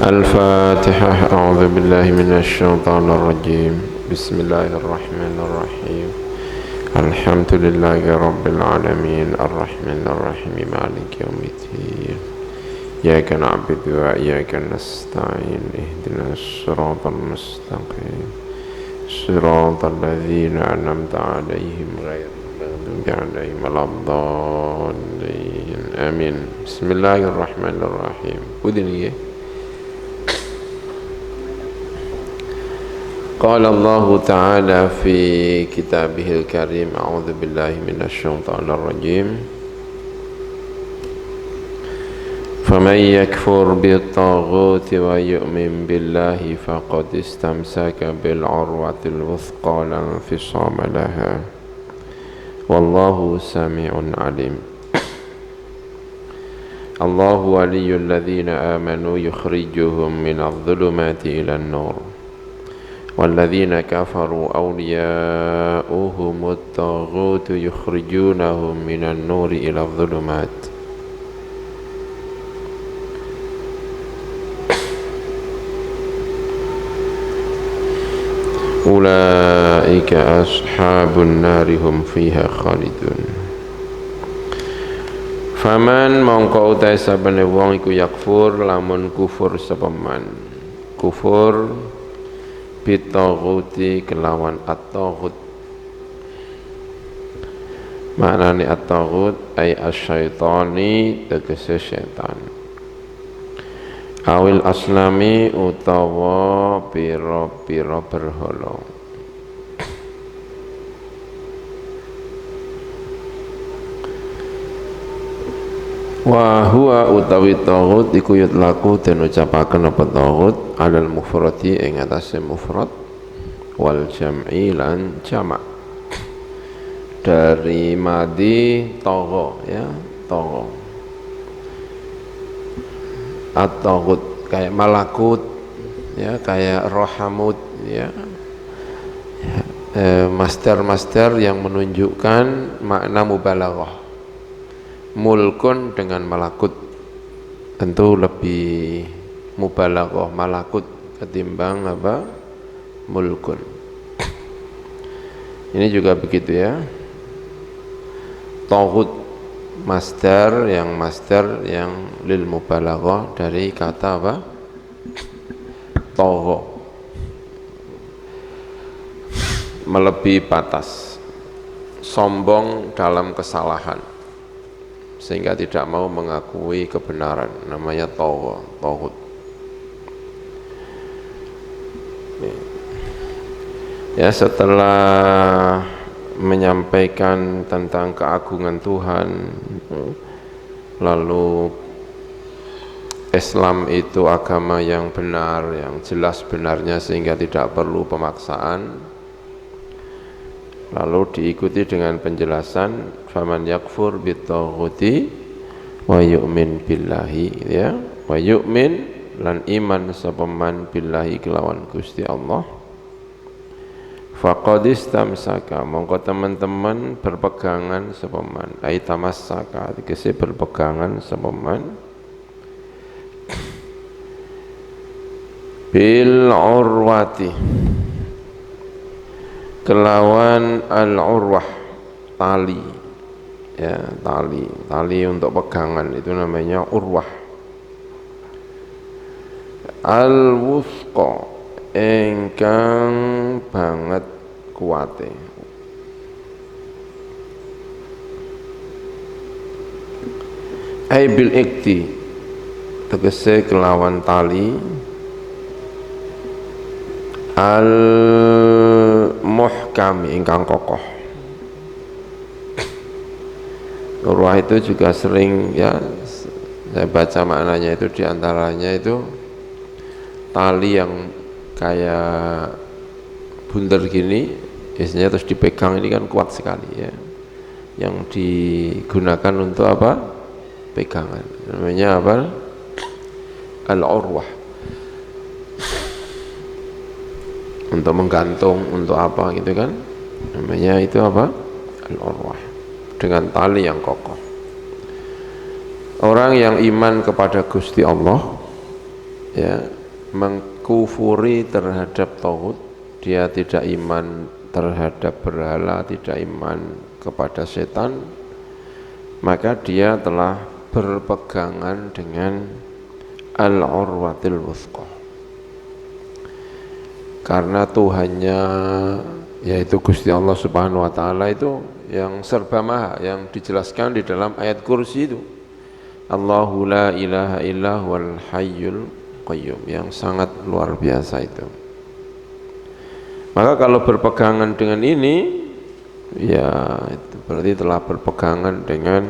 الفاتحة. أعوذ بالله من الشيطان الرجيم. بسم الله الرحمن الرحيم. الحمد لله رب العالمين الرحمن الرحيم مالك يوم الدين. إياك نعبد وإياك نستعين. اهدنا الصراط المستقيم صراط الذين أنعمت عليهم غير المغضوب عليهم ولا الضالين آمين. بسم الله الرحمن الرحيم. Udin. قال الله تعالى في كتابه الكريم. أعوذ بالله من الشيطان الرجيم. فمن يكفر بالطاغوت ويؤمن بالله فقد استمسك بالعروة الوثقى لا انفصام لها والله سميع عليم. الله ولي الذين آمنوا يخرجهم من الظلمات إلى النور والذين كفروا أولياؤهم الطاغوت يخرجونهم من النور إلى الظلمات أولئك أصحاب النار هم فيها خالدون. Faman mongko utai sabane wong iku yakfur lamun kufur sapa man. Kufur bitaghuti kelawan at-taghut. Maknane at-taghut ay asyaitani tegese setan. Awil aslami utawa pira-pira berhala. Wa huwa utawi taghut iku yutlaku den ucapaken apa taghut alal mufradi ing atase mufrad wal jam'i lan jamak. Dari madi tagha ya, tagha. At-taghut kayak malakut ya, kayak rohamut ya. Master-master yang menunjukkan makna mubalaghah. Mulkun dengan malakut tentu lebih mubalaghah malakut ketimbang apa mulkun. Ini juga begitu ya. Taghut master yang lil mubalaghah dari kata apa? Tagha. Melebihi batas. Sombong dalam kesalahan. Sehingga tidak mau mengakui kebenaran, namanya taghut. Ya, setelah menyampaikan tentang keagungan Tuhan, lalu Islam itu agama yang benar, yang jelas benarnya sehingga tidak perlu pemaksaan. Lalu diikuti dengan penjelasan faman yakfur bitaghuti wa yu'min billahi ya, wa yu'min lan iman sapa man billahi kelawan Gusti Allah. Faqad istamsaka mongko teman-teman berpegangan sapa man, ai tamassaka tegese berpegangan sapa man bil urwati kelawan al-urwah tali ya, tali untuk pegangan itu namanya urwah. Al-wuthqa engkang banget kuate. Ai bil ikti tegese kelawan tali al muhkami ingkang kokoh. Urwah itu juga sering ya saya baca maknanya itu diantaranya itu tali yang kayak bundar gini biasanya terus dipegang, ini kan kuat sekali ya, yang digunakan untuk apa? Pegangan, namanya apa? Al-urwah. Untuk menggantung, untuk apa gitu kan, namanya itu apa? Al-urwah, dengan tali yang kokoh. Orang yang iman kepada Gusti Allah ya, mengkufuri terhadap tauhid, dia tidak iman terhadap berhala, tidak iman kepada setan, maka dia telah berpegangan dengan al-urwatil wuthqa. Karena Tuhannya yaitu Gusti Allah Subhanahu wa taala itu yang serba maha, yang dijelaskan di dalam ayat kursi itu. Allahu la ilaha illa huwal hayyul qayyum, yang sangat luar biasa itu. Maka kalau berpegangan dengan ini, ya itu berarti telah berpegangan dengan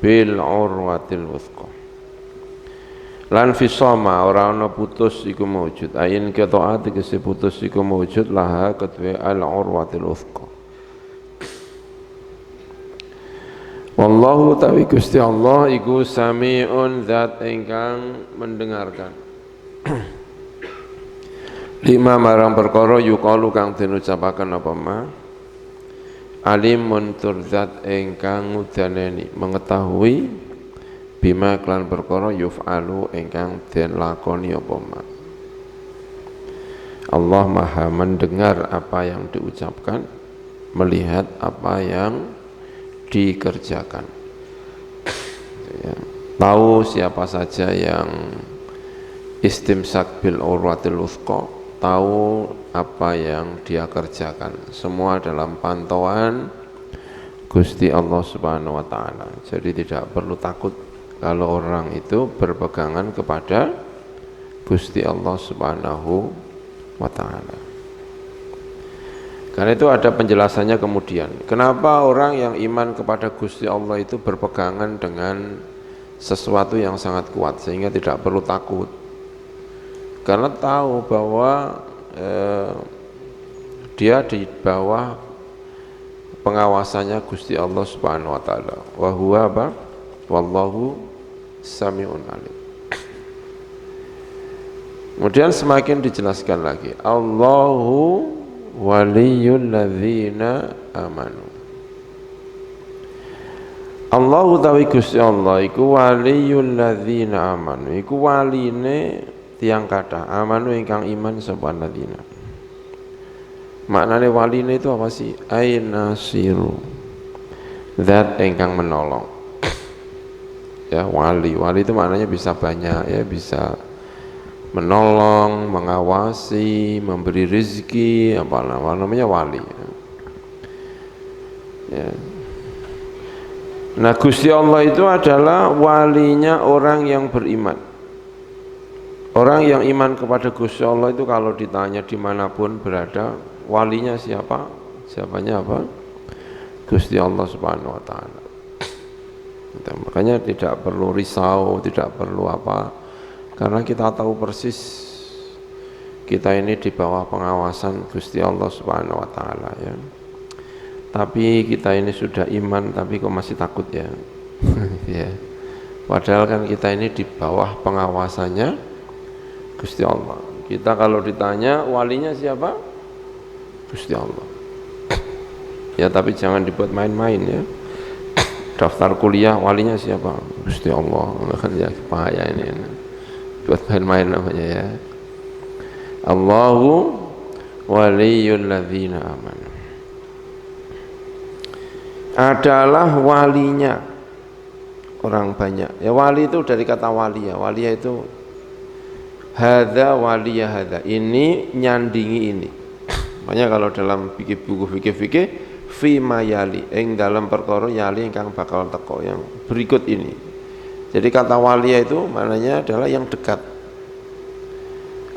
bil urwatil wuthqa. Lan fisama ora ana putus iku maujud, ayin qita'at tegese putus iku maujud laha kedue al urwatil wuthqa. Wallahu tawi Gusti Allah iku sami'un zat ingkang mendengarkan. Lima marang perkara yuqalu kang den ucapaken apa ma. Alimun tur zat ingkang ngudaneni, mengetahui bima klan perkara yuf'alu ingkang den lakoni apa ma. Allah Maha mendengar apa yang diucapkan, melihat apa yang dikerjakan, ya, tahu siapa saja yang istimsak bil urwatil wuthqa, tahu apa yang dia kerjakan, semua dalam pantauan Gusti Allah Subhanahu wa taala. Jadi tidak perlu takut kalau orang itu berpegangan kepada Gusti Allah Subhanahu wa taala. Karena itu ada penjelasannya kemudian. Kenapa orang yang iman kepada Gusti Allah itu berpegangan dengan sesuatu yang sangat kuat sehingga tidak perlu takut. Karena tahu bahwa dia di bawah pengawasannya Gusti Allah Subhanahu wa taala. Wa huwa ba wallahu sami'un alim. Kemudian semakin dijelaskan lagi, Allahu waliyul ladzina amanu. Allahu tawi Gusti Allah iku waliyul ladzina amanu, iku waline tiang kathah amanu ingkang iman sapa ladzina. Maknane waline itu apa sih? Ainasiru, zat ingkang menolong. Ya, wali itu maknanya bisa banyak, ya, bisa menolong, mengawasi, memberi rezeki, apa namanya wali. Ya. Nah, Gusti Allah itu adalah walinya orang yang beriman. Orang yang iman kepada Gusti Allah itu kalau ditanya dimanapun berada, walinya siapa? Siapanya apa? Gusti Allah Subhanahu wa taala. Makanya tidak perlu risau, tidak perlu apa. Karena kita tahu persis kita ini di bawah pengawasan Gusti Allah Subhanahu wa taala, ya. Tapi kita ini sudah iman tapi kok masih takut, ya. Ya. Padahal kan kita ini di bawah pengawasannya Gusti Allah. Kita kalau ditanya walinya siapa? Gusti Allah. Ya, tapi jangan dibuat main-main, ya. Daftar kuliah walinya siapa? Gusti Allah. Kan ya bahaya ini. Buat main-main namanya, ya. Allahu waliyul ladzina amanu, adalah walinya orang banyak. Ya, wali itu dari kata walia. Walia itu hadza waliya hadza, ini nyandingi ini. Makanya kalau dalam buku fikih fi mayali, ing dalam perkara yali ingkang bakal teko, yang berikut ini. Jadi kata walia itu maknanya adalah yang dekat,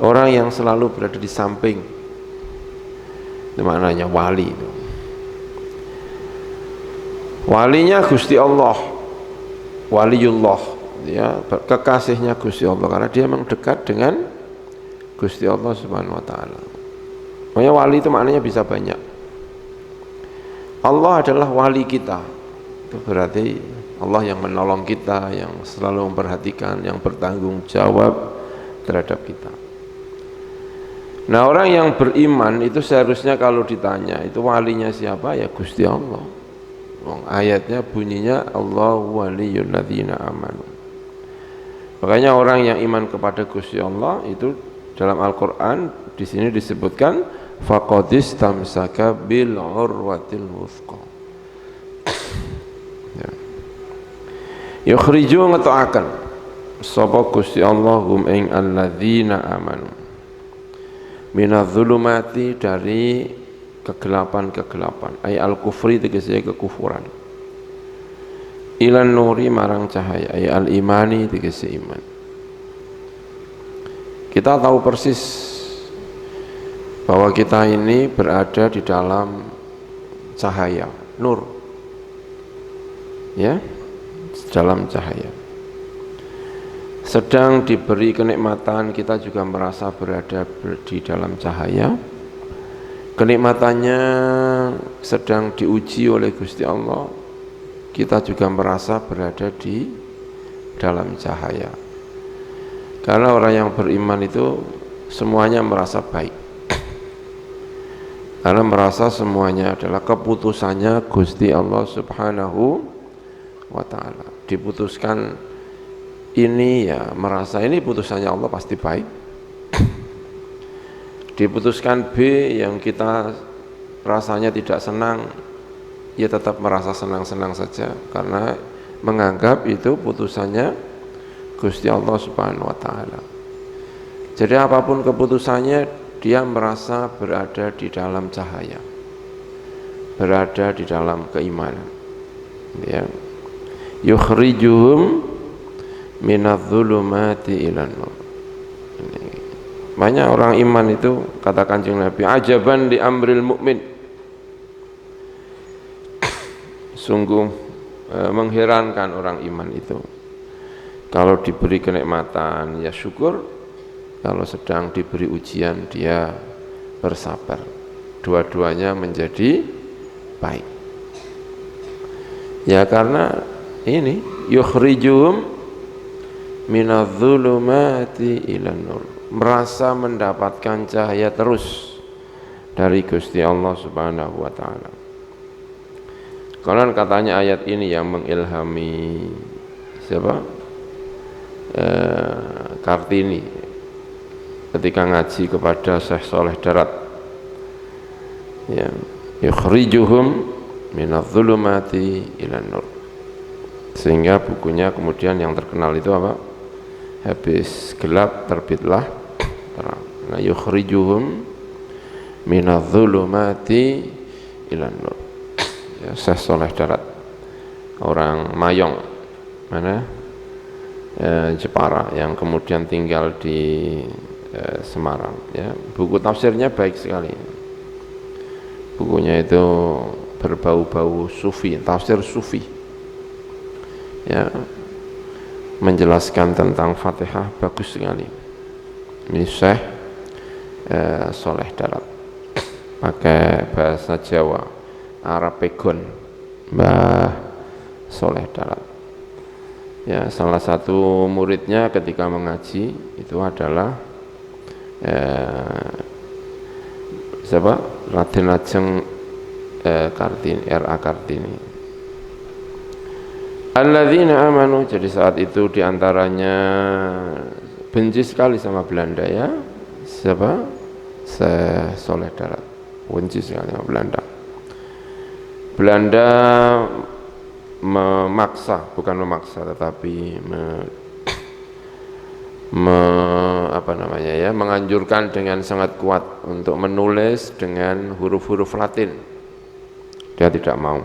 orang yang selalu berada di samping, itu maknanya wali itu. Walinya Gusti Allah, waliullah, ya, kekasihnya Gusti Allah, karena dia memang dekat dengan Gusti Allah Subhanahu wa taala. Makanya wali itu maknanya bisa banyak. Allah adalah wali kita, itu berarti Allah yang menolong kita, yang selalu memperhatikan, yang bertanggung jawab terhadap kita. Nah, orang yang beriman itu seharusnya kalau ditanya itu walinya siapa, ya Gusti Allah. Ayatnya bunyinya Allahu waliyul ladzina amanu. Makanya orang yang iman kepada Gusti Allah itu dalam Al-Qur'an di sini disebutkan faqadis tamsaka bil urwatil wuthqa. Ya. Yukhriju ngetoaken sapa Gusti Allah hum ing alladzina amanu minadz-zulumati dari kegelapan-kegelapan ay al-kufri tegese kekufuran ilan nuri marang cahaya ay al-imani tegese iman. Kita tahu persis bahwa kita ini berada di dalam cahaya nur, ya, dalam cahaya. Sedang diberi kenikmatan, kita juga merasa berada di dalam cahaya. Kenikmatannya sedang diuji oleh Gusti Allah, kita juga merasa berada di dalam cahaya. Karena orang yang beriman itu semuanya merasa baik, karena merasa semuanya adalah keputusannya Gusti Allah Subhanahu wa ta'ala. Diputuskan ini, ya merasa ini putusannya Allah pasti baik. Diputuskan B yang kita rasanya tidak senang, ya tetap merasa senang-senang saja karena menganggap itu putusannya Gusti Allah Subhanahu wa ta'ala. Jadi apapun keputusannya, dia merasa berada di dalam cahaya, berada di dalam keimanan, ya. Yukhrijuhum minadz-zulumati ilan nur. Banyak orang iman itu, kata Kanjeng Nabi, ajaban li amril mukmin, sungguh mengherankan orang iman itu. Kalau diberi kenikmatan ya syukur, kalau sedang diberi ujian dia bersabar. Dua-duanya menjadi baik. Ya karena ini yukhrijuhum minadz-zulumati ilan nur, merasa mendapatkan cahaya terus dari Gusti Allah Subhanahu wa ta'ala. Konon katanya ayat ini yang mengilhami siapa? Kartini ketika ngaji kepada Syekh Saleh Darat, ya, yukhrijuhum minadz-zulumati ilan nur, sehingga bukunya kemudian yang terkenal itu apa? Habis gelap terbitlah terang. Nah, yukhrijuhum minadz-zulumati ilan nur, ya, Syekh Saleh Darat, orang Mayong, mana? Jepara, yang kemudian tinggal di Semarang, ya. Buku tafsirnya baik sekali. Bukunya itu berbau-bau sufi, tafsir sufi, ya, menjelaskan tentang Fatihah bagus sekali. Ini Syekh Saleh Darat, pakai bahasa Jawa, Arab Pegon, Mbah Saleh Darat. Ya, salah satu muridnya ketika mengaji itu adalah siapa? Raden Ajeng Kartini, R.A. Kartini. Alladzina amanu, jadi saat itu diantaranya benci sekali sama Belanda, ya. Siapa? Syekh Saleh Darat, benci sekali sama Belanda. Belanda memaksa, bukan memaksa tetapi menganjurkan dengan sangat kuat untuk menulis dengan huruf-huruf Latin. Dia tidak mau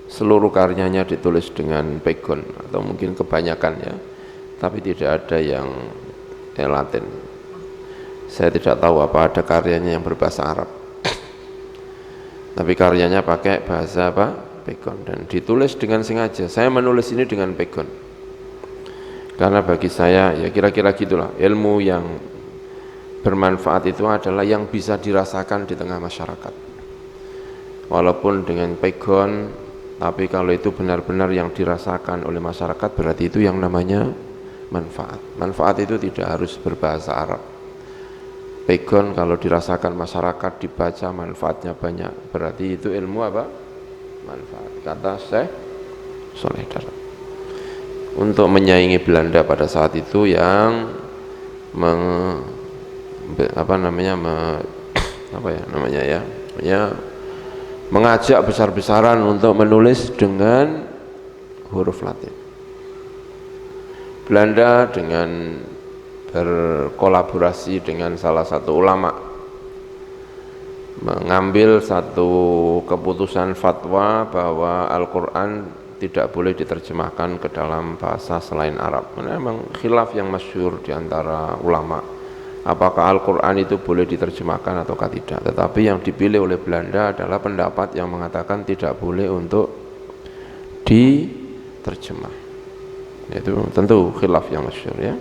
seluruh karyanya ditulis dengan pegon, atau mungkin kebanyakan, ya, tapi tidak ada yang Latin. Saya tidak tahu apa ada karyanya yang berbahasa Arab, tapi karyanya pakai bahasa apa? Pegon, dan ditulis dengan sengaja. Saya menulis ini dengan pegon karena bagi saya, ya kira-kira gitulah, ilmu yang bermanfaat itu adalah yang bisa dirasakan di tengah masyarakat, walaupun dengan pegon, tapi kalau itu benar-benar yang dirasakan oleh masyarakat, berarti itu yang namanya manfaat. Manfaat itu tidak harus berbahasa Arab. Pegon kalau dirasakan masyarakat, dibaca, manfaatnya banyak, berarti itu ilmu apa? Manfaat, kata Syekh Saleh Darat. untuk menyaingi Belanda pada saat itu yang mengajak besar-besaran untuk menulis dengan huruf Latin. Belanda dengan berkolaborasi dengan salah satu ulama mengambil satu keputusan fatwa bahwa Al-Quran tidak boleh diterjemahkan ke dalam bahasa selain Arab. Karena memang khilaf yang masyhur di antara ulama, apakah Al-Quran itu boleh diterjemahkan ataukah tidak. Tetapi yang dipilih oleh Belanda adalah pendapat yang mengatakan tidak boleh untuk diterjemah. Itu tentu khilaf yang masyhur ya.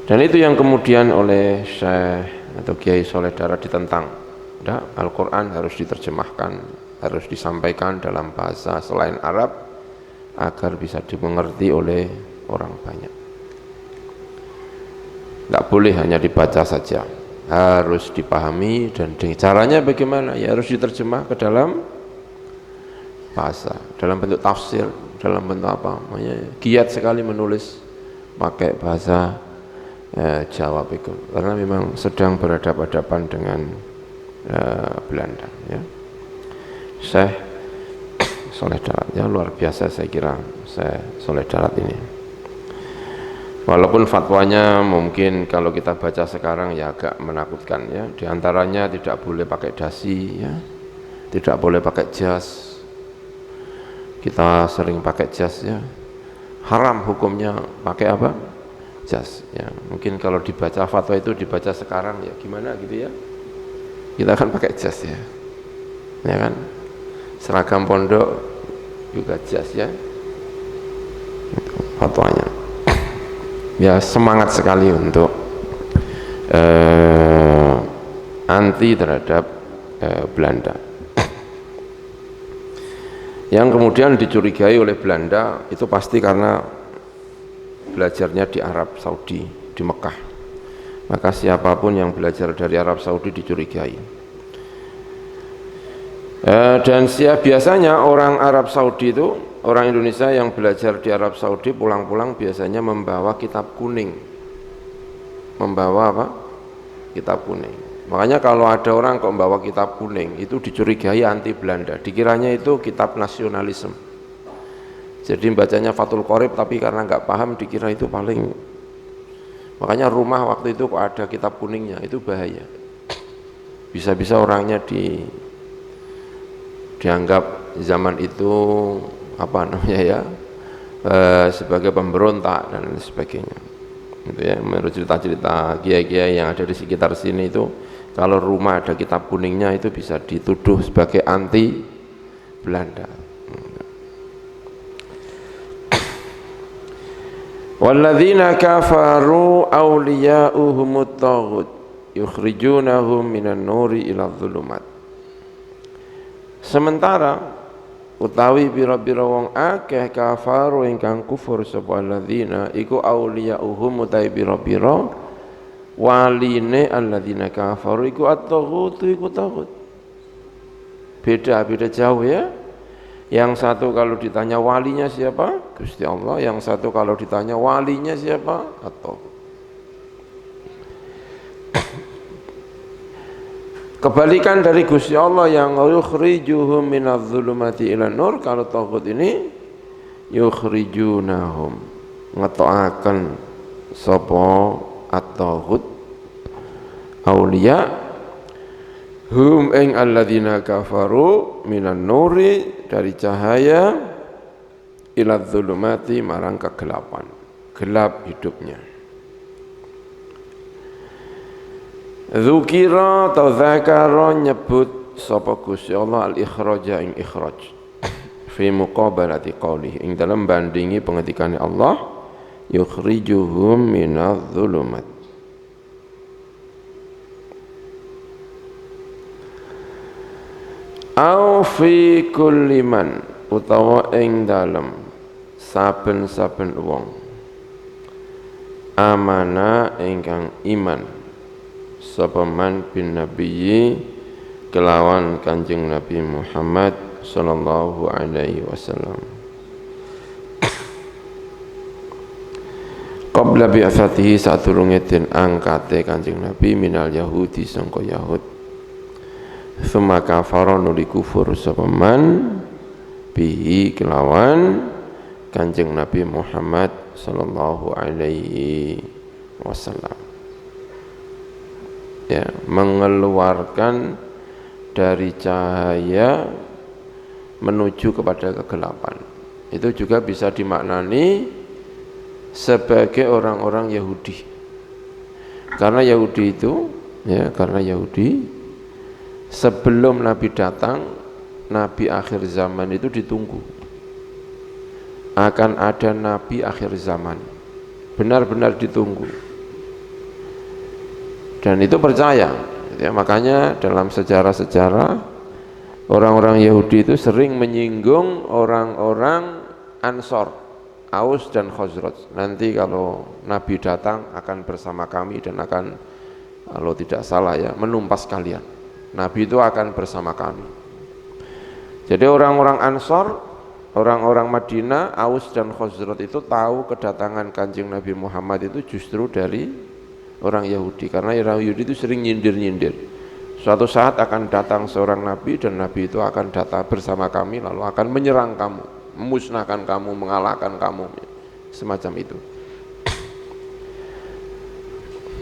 Dan itu yang kemudian oleh Syekh atau Kiai Soleh Darat ditentang. Al-Quran harus diterjemahkan, harus disampaikan dalam bahasa selain Arab agar bisa dimengerti oleh orang banyak. Tidak boleh hanya dibaca saja, harus dipahami. Dan caranya bagaimana? Ya harus diterjemah ke dalam bahasa, dalam bentuk tafsir, dalam bentuk apa? Giat sekali menulis pakai bahasa Jawa itu, karena memang sedang berhadapan-hadapan dengan Belanda ya. Syekh Soleh Darat ya, luar biasa saya kira Syekh Soleh Darat ini. Walaupun fatwanya mungkin kalau kita baca sekarang ya agak menakutkan ya. Di antaranya tidak boleh pakai dasi ya, tidak boleh pakai jas. Kita sering pakai jas ya, haram hukumnya pakai apa? Jas ya. Mungkin kalau dibaca fatwa itu dibaca sekarang ya gimana gitu ya, kita akan pakai jas ya, ya kan, seragam pondok juga jas ya, itu fatwanya ya. Semangat sekali untuk anti terhadap Belanda. Yang kemudian dicurigai oleh Belanda itu pasti karena belajarnya di Arab Saudi, di Mekah. Maka siapapun yang belajar dari Arab Saudi dicurigai. Dan biasanya orang Arab Saudi itu, orang Indonesia yang belajar di Arab Saudi pulang-pulang biasanya membawa kitab kuning. Membawa apa? Kitab kuning. Makanya kalau ada orang kok membawa kitab kuning, itu dicurigai anti Belanda. Dikiranya itu kitab nasionalisme. Jadi bacanya Fathul Qorib, tapi karena nggak paham dikira itu paling. Makanya rumah waktu itu kok ada kitab kuningnya, itu bahaya. Bisa-bisa orangnya dianggap zaman itu apa namanya ya, sebagai pemberontak dan sebagainya. Itu ya, menurut cerita-cerita kiai-kiai yang ada di sekitar sini itu, kalau rumah ada kitab kuningnya itu bisa dituduh sebagai anti Belanda. Walladzina kafaru awliya'uhumut taghut yukhrijunahum minan nuri ila dhulumat. Sementara utawi bira-bira wong akeh kafaru ingkang kufur sapa alladzina iku awliya'uhum utawi bira-bira waline alladzina kafaru iku at-taghut iku taghut. Beda jauh ya. Yang satu kalau ditanya walinya siapa? Gusti Allah. Yang satu kalau ditanya walinya siapa? Atau kebalikan dari Gusti Allah yang yukhrijuhum minadh-dhulumati ilan nur. Kalau taghut ini yukhrijunahum, ngetoaken sapa at-taghut auliya hum ing alladzina kafaru minan nuri, dari cahaya, ila dzulumati, marang kegelapan, gelap hidupnya. Dzukira atau dzakara nyebut sapa Gusti Allah al-ikhraja ing ikhraj fi muqabalati qawlihi, ing dalam bandingi pengetikane Allah yukhrijuhum minadh dzulumat. Au fi kulli man, utawa ing dalem saben-saben wong amana ingkang iman sapa man bin nabiyyi kelawan Kanjeng Nabi Muhammad sallallahu alaihi wasallam. qabla bi'atsatihi sadurunge den angkate Kanjeng Nabi minal yahudi sangka Yahud. Tsumma kafara nuli kufur sapa man bihi kelawan Kanjeng Nabi Muhammad sallallahu alaihi wasallam. Ya, mengeluarkan dari cahaya menuju kepada kegelapan. Itu juga bisa dimaknani sebagai orang-orang Yahudi. Karena Yahudi itu, ya, karena Yahudi sebelum Nabi datang, Nabi akhir zaman itu ditunggu. Akan ada Nabi akhir zaman. Benar-benar ditunggu. Dan itu percaya. Ya, makanya dalam sejarah-sejarah orang-orang Yahudi itu sering menyinggung orang-orang Ansor, Aus dan Khazraj. Nanti kalau Nabi datang akan bersama kami dan akan, kalau tidak salah ya, menumpas kalian. Nabi itu akan bersama kami. Jadi orang-orang Ansor, orang-orang Madinah, Aus dan Khazraj itu tahu kedatangan Kanjeng Nabi Muhammad itu justru dari orang Yahudi. Karena orang Yahudi itu sering nyindir-nyindir. Suatu saat akan datang seorang Nabi dan Nabi itu akan datang bersama kami lalu akan menyerang kamu, memusnahkan kamu, mengalahkan kamu, semacam itu.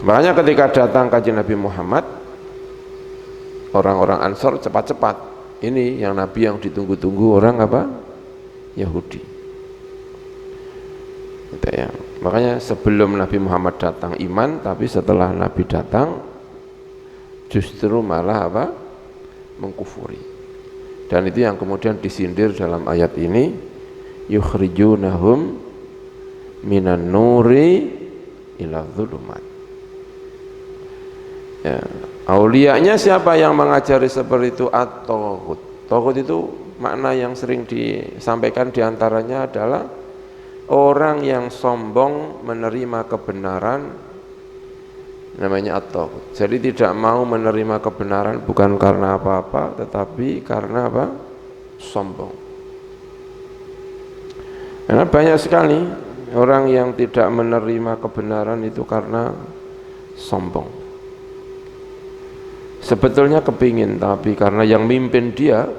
Makanya ketika datang Kanjeng Nabi Muhammad, orang-orang Ansor cepat-cepat. Ini yang Nabi yang ditunggu-tunggu orang apa? Yahudi. Gitu ya. Makanya sebelum Nabi Muhammad datang iman, tapi setelah Nabi datang justru malah apa? Mengkufuri. Dan itu yang kemudian disindir dalam ayat ini, yukhrijunahum minan nuri ila dzulumat. Ya, aulianya siapa yang mengajari seperti itu? At-taghut. Taghut itu makna yang sering disampaikan diantaranya adalah orang yang sombong menerima kebenaran, namanya at-taghut. Jadi tidak mau menerima kebenaran bukan karena apa-apa, tetapi karena apa? Sombong. Karena banyak sekali orang yang tidak menerima kebenaran itu karena sombong. Sebetulnya kepingin, tapi karena yang mimpin dia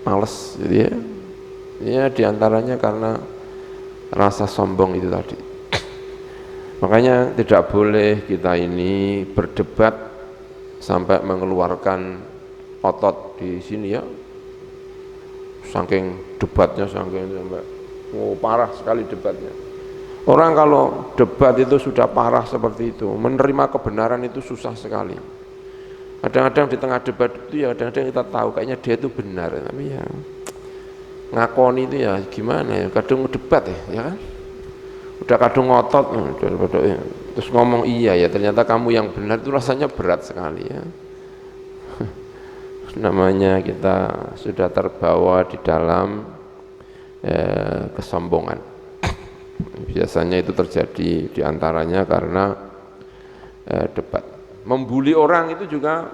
males, jadi ya diantaranya karena rasa sombong itu tadi. Makanya tidak boleh kita ini berdebat sampai mengeluarkan otot di sini ya. Saking debatnya, saking sampai parah sekali debatnya. Orang kalau debat itu sudah parah seperti itu, menerima kebenaran itu susah sekali. Kadang-kadang di tengah debat itu ya kadang-kadang kita tahu kayaknya dia itu benar, tapi ya ngakoni itu ya gimana ya, kadang debat ya kan, udah kadang ngotot terus ngomong iya ya ternyata kamu yang benar, itu rasanya berat sekali ya. Namanya kita sudah terbawa di dalam kesombongan. Biasanya itu terjadi diantaranya karena debat. Membuli orang itu juga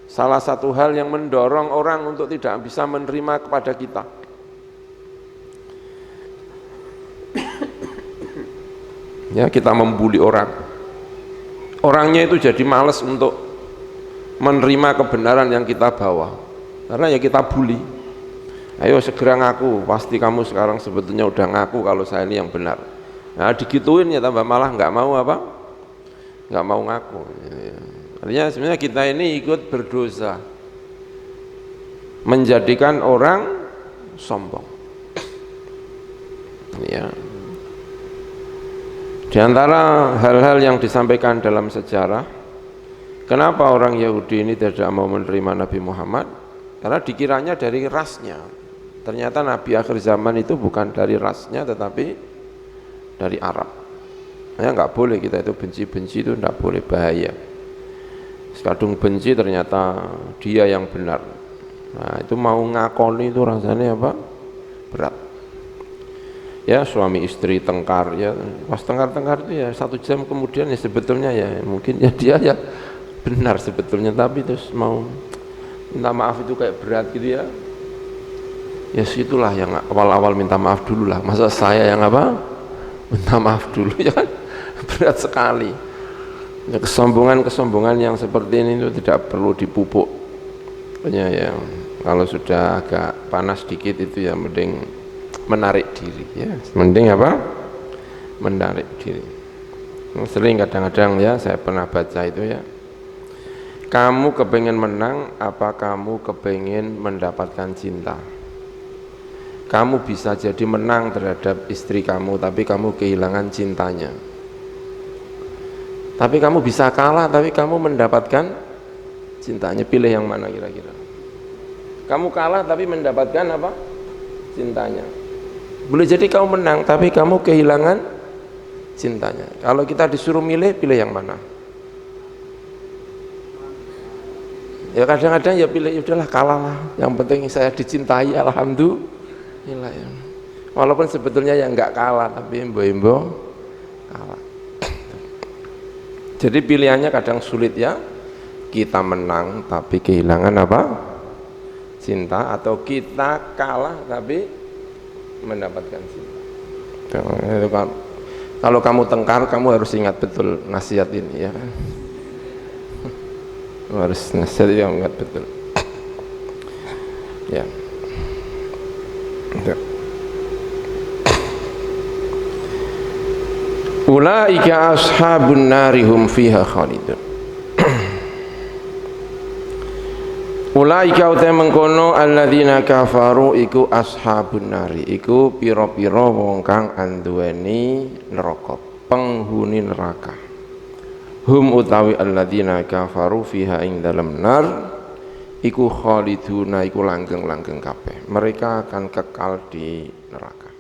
salah satu hal yang mendorong orang untuk tidak bisa menerima kepada kita. Ya, kita membuli orang. Orangnya itu jadi malas untuk menerima kebenaran yang kita bawa. Karena ya kita bully. Ayo segera ngaku, pasti kamu sekarang sebetulnya udah ngaku kalau saya ini yang benar. Nah, digituin ya tambah malah nggak mau apa? Nggak mau ngaku. Artinya sebenarnya kita ini ikut berdosa, menjadikan orang sombong. Ya. Di antara hal-hal yang disampaikan dalam sejarah, kenapa orang Yahudi ini tidak mau menerima Nabi Muhammad? Karena dikiranya dari rasnya. Ternyata Nabi akhir zaman itu bukan dari rasnya, tetapi dari Arab. Ya nggak boleh kita itu benci-benci, itu nggak boleh, bahaya. Sekadung benci ternyata dia yang benar. Nah itu mau ngakoni itu rasanya apa? Berat. Ya suami istri tengkar ya, pas tengkar-tengkar itu ya 1 jam kemudian ya sebetulnya ya mungkin ya dia ya benar sebetulnya, tapi terus mau minta maaf itu kayak berat gitu ya. Ya situlah yang awal-awal minta maaf dulu lah, masa saya yang apa? minta maaf dulu ya kan, berat sekali ya. Kesombongan yang seperti ini itu tidak perlu dipupuk ya. Kalau sudah agak panas dikit itu ya mending menarik diri ya, mending apa, menarik diri. Sering kadang-kadang ya saya pernah baca itu ya, kamu kepengen menang apa kamu kepengen mendapatkan cinta? Kamu bisa jadi menang terhadap istri kamu tapi kamu kehilangan cintanya. Tapi kamu bisa kalah tapi kamu mendapatkan cintanya. Pilih yang mana kira-kira? Kamu kalah tapi mendapatkan apa? Cintanya. Boleh jadi kamu menang tapi kamu kehilangan cintanya. Kalau kita disuruh milih, pilih yang mana? Ya kadang-kadang ya pilih, udahlah kalah lah, yang penting saya dicintai, alhamdulillah ya. Walaupun sebetulnya ya enggak kalah, tapi imbo-imbo kalah. Jadi pilihannya kadang sulit ya, kita menang tapi kehilangan apa? Cinta, atau kita kalah tapi mendapatkan cinta. Kalau kamu tengkar, kamu harus ingat betul nasihat ini ya. Harus nasihat yang ingat betul ya. Ulaika ashabun nari hum fiha khalidun. Ulaika uta mengkono alladzina kafaru iku ashabun nari, iku pira-pira wong kang anduweni neraka, penghuni neraka. Hum utawi alladzina kafaru fiha ing dalam nar iku khaliduna, iku langgeng-langgeng kabeh, mereka akan kekal di neraka.